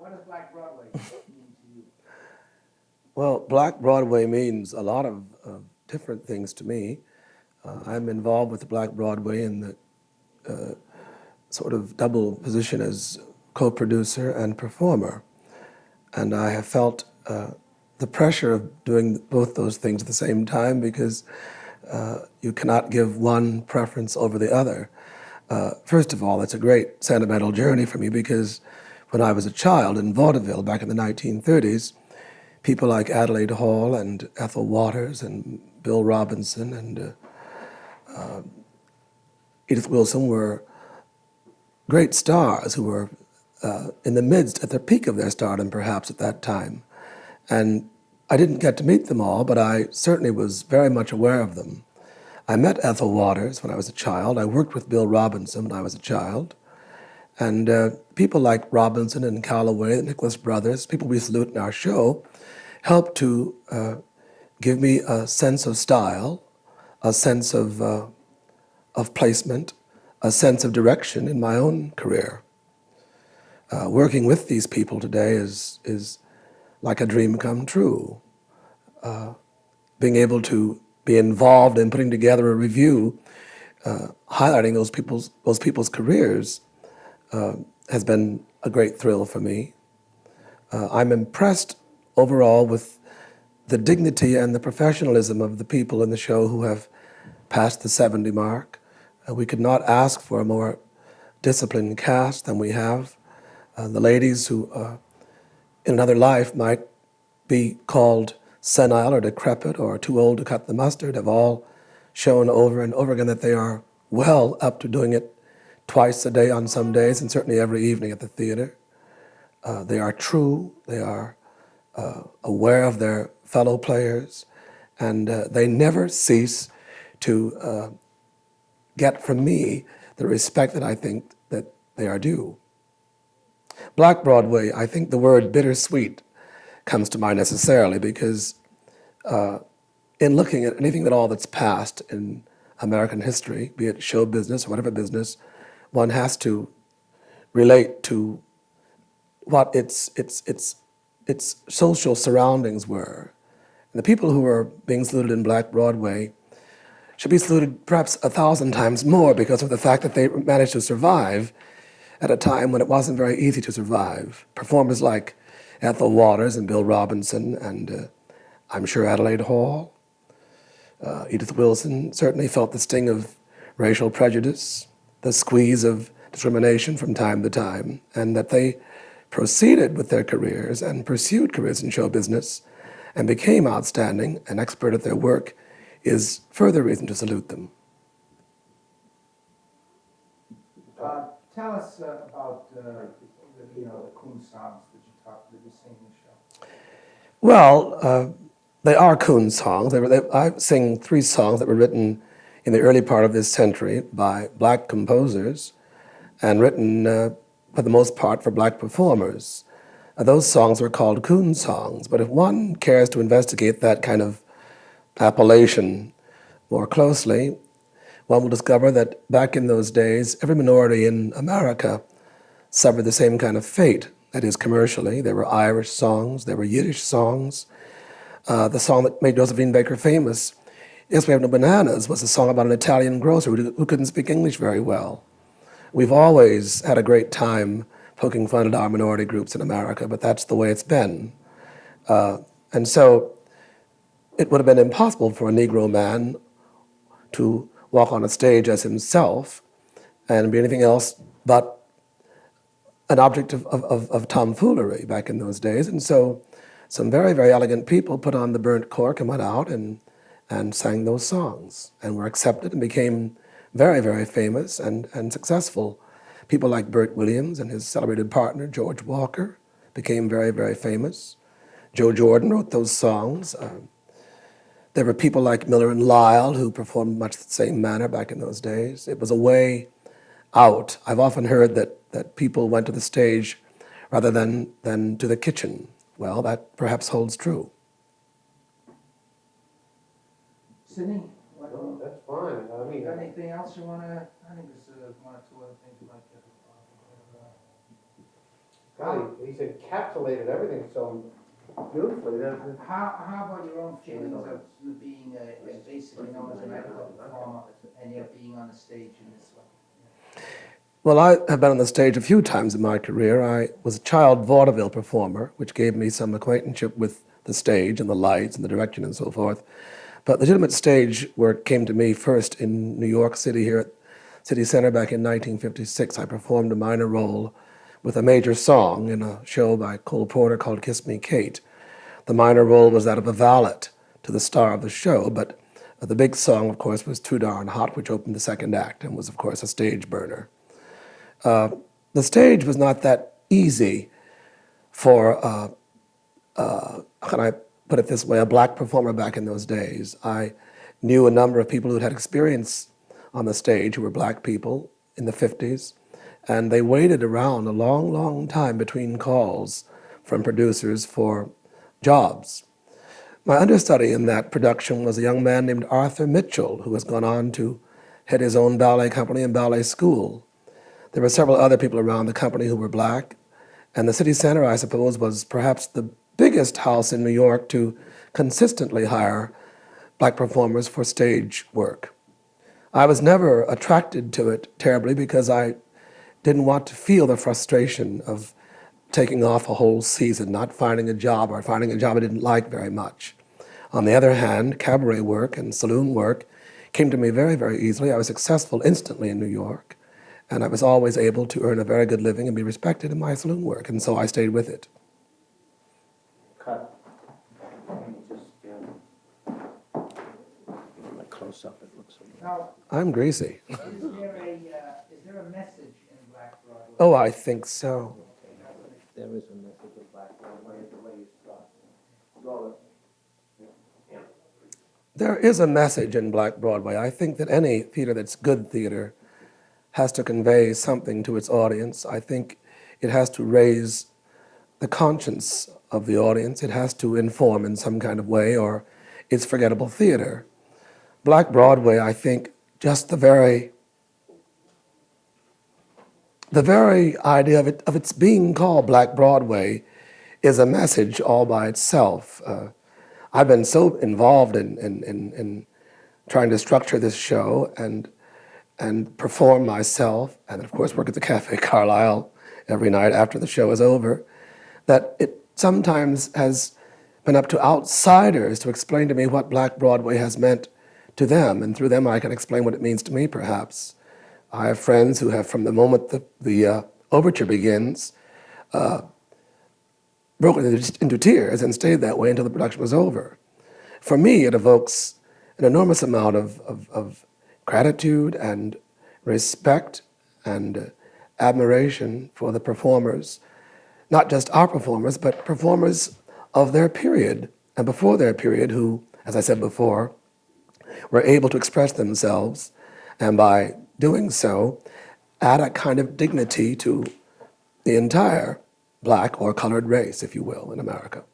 What does Black Broadway mean to you? Well, Black Broadway means a lot of different things to me. I'm involved with Black Broadway in the sort of double position as co-producer and performer. And I have felt the pressure of doing both those things at the same time because you cannot give one preference over the other. First of all, it's a great sentimental journey for me because when I was a child in vaudeville back in the 1930s, people like Adelaide Hall and Ethel Waters and Bill Robinson and Edith Wilson were great stars who were in the midst, at the peak of their stardom perhaps at that time. And I didn't get to meet them all, but I certainly was very much aware of them. I met Ethel Waters when I was a child. I worked with Bill Robinson when I was a child. And people like Robinson and Calloway, the Nicholas Brothers, people we salute in our show, helped to give me a sense of style, a sense of placement, a sense of direction in my own career. Working with these people today is like a dream come true. Being able to be involved in putting together a review, highlighting those people's careers, has been a great thrill for me. I'm impressed overall with the dignity and the professionalism of the people in the show who have passed the 70 mark. We could not ask for a more disciplined cast than we have. The ladies who in another life might be called senile or decrepit or too old to cut the mustard have all shown over and over again that they are well up to doing it twice a day on some days and certainly every evening at the theater. They are true, they are aware of their fellow players, and they never cease to get from me the respect that I think that they are due. Black Broadway, I think the word bittersweet comes to mind necessarily because in looking at anything at all that's passed in American history, be it show business or whatever business, one has to relate to what its social surroundings were. And the people who are being saluted in Black Broadway should be saluted perhaps 1,000 times more because of the fact that they managed to survive at a time when it wasn't very easy to survive. Performers like Ethel Waters and Bill Robinson and I'm sure Adelaide Hall, Edith Wilson certainly felt the sting of racial prejudice, the squeeze of discrimination from time to time, and that they proceeded with their careers and pursued careers in show business and became outstanding and expert at their work is further reason to salute them. Tell us about the coon songs that you sing in the show. Well, they are coon songs. I sing 3 songs that were written in the early part of this century by black composers and written, for the most part, for black performers. Those songs were called coon songs, but if one cares to investigate that kind of appellation more closely, one will discover that back in those days, every minority in America suffered the same kind of fate. That is, commercially, there were Irish songs, there were Yiddish songs. The song that made Josephine Baker famous, Yes, We Have No Bananas, was a song about an Italian grocer who couldn't speak English very well. We've always had a great time poking fun at our minority groups in America, but that's the way it's been. And so it would have been impossible for a Negro man to walk on a stage as himself and be anything else but an object of tomfoolery back in those days. And so some very, very elegant people put on the burnt cork and went out and sang those songs and were accepted and became very, very famous and successful. People like Bert Williams and his celebrated partner, George Walker, became very, very famous. Joe Jordan wrote those songs. There were people like Miller and Lyle who performed much the same manner back in those days. It was a way out. I've often heard that people went to the stage rather than to the kitchen. Well, that perhaps holds true. Sydney, No, that's fine. I mean, anything else you want to? I think there's 1 or 2 other things you might get. golly, He said encapsulated everything so beautifully that. How about your own feelings of being basically known as a nightclub performer and yet being on the stage in this way? Well, I have been on the stage a few times in my career. I was a child vaudeville performer, which gave me some acquaintanceship with the stage and the lights and the direction and so forth. But legitimate stage work came to me first in New York City, here at City Center back in 1956. I performed a minor role with a major song in a show by Cole Porter called Kiss Me, Kate. The minor role was that of a valet to the star of the show, but the big song, of course, was Too Darn Hot, which opened the second act and was, of course, a stage burner. The stage was not that easy for, how can I put it this way, a black performer back in those days. I knew a number of people who had experience on the stage who were black people in the 50s, and they waited around a long, long time between calls from producers for jobs. My understudy in that production was a young man named Arthur Mitchell, who has gone on to head his own ballet company and ballet school. There were several other people around the company who were black, and the City Center, I suppose, was perhaps the biggest house in New York to consistently hire black performers for stage work. I was never attracted to it terribly because I didn't want to feel the frustration of taking off a whole season, not finding a job, or finding a job I didn't like very much. On the other hand, cabaret work and saloon work came to me very, very easily. I was successful instantly in New York, and I was always able to earn a very good living and be respected in my saloon work, and so I stayed with it. Cut. Just, like close up, it looks like. Now, I'm greasy. is there a message in Black Broadway? Oh, I think so. There is a message of Black Broadway, the way you start. Go. Yeah. There is a message in Black Broadway. I think that any theater that's good theater has to convey something to its audience. I think it has to raise the conscience of the audience. It has to inform in some kind of way, or it's forgettable theater. Black Broadway, I think, just the very idea of its being called Black Broadway is a message all by itself. I've been so involved in trying to structure this show and perform myself, and of course work at the Cafe Carlyle every night after the show is over, that it sometimes has been up to outsiders to explain to me what Black Broadway has meant to them, and through them I can explain what it means to me, perhaps. I have friends who have, from the moment the overture begins, broken into tears and stayed that way until the production was over. For me, it evokes an enormous amount of gratitude and respect and admiration for the performers, not just our performers, but performers of their period and before their period who, as I said before, were able to express themselves, and by doing so, add a kind of dignity to the entire black or colored race, if you will, in America.